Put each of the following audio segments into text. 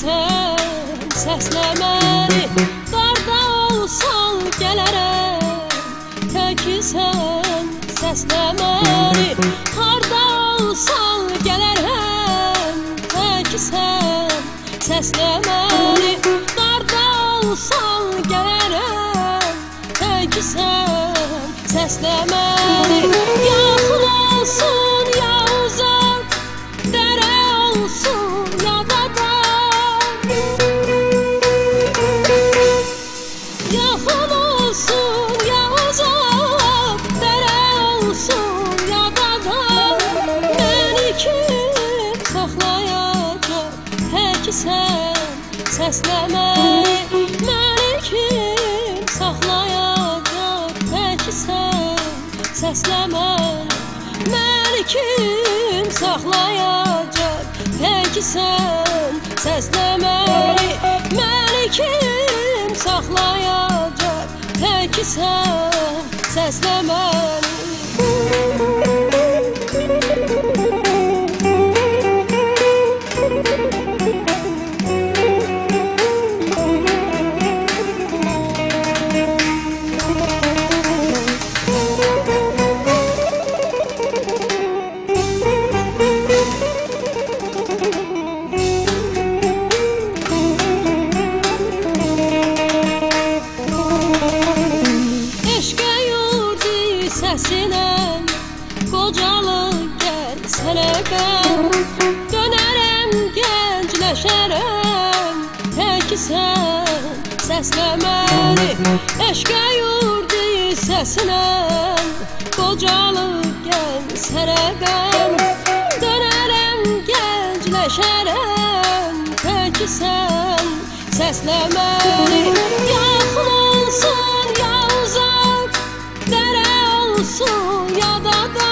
sən səsləməni, qarda olsan gələrəm, təkisən səsləməni, harda olsan gələrəm, təkisən səsləməni, qarda olsan gələrəm, təkisən səsləməni, yaxın olsun ya uzaq, dərə olsun ya dada, yaxın olsun ya uzaq, dərə olsun ya dada, məni kim saxlayacaq, təkisən səsləməni, məni kim saxlayacaq, təkisən səsləməni, məni kim saxlayacaq, təkisən səsləməni, məni kim saxlayacaq, təkisən səsləməni. Səsinəm, qocalıq gəlsənə qəm, dönərəm, gəncləşərəm, təkisən səsləməni, eşqə yurdi səsinəm, qocalıq gəlsənə qəm, dönərəm, gəncləşərəm, təkisən səsləməni, yaxın olsun ya uzaq, dərə olsun ya dada,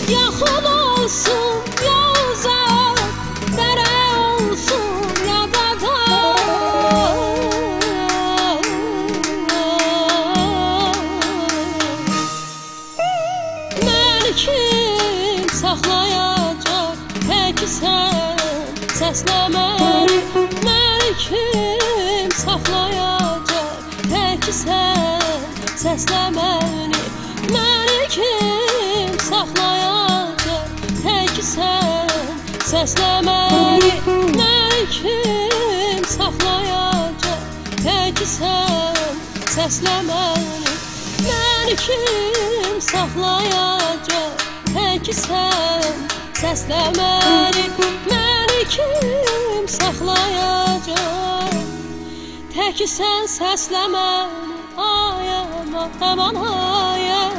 yaxın olsun ya uzaq, dərə olsun ya dada, məni kim saxlayacaq, təkisən səsləməni, məni kim saxlayacaq, təkisən səsləməni, məni kim saxlayacaq, təkisən səsləməni, məni kim saxlayacaq, təkisən səsləməni, məni kim saxlayacaq, təkisən səsləməni, məni kim saxlayacaq, təkisən səsləməni, ay aman, aman, ay.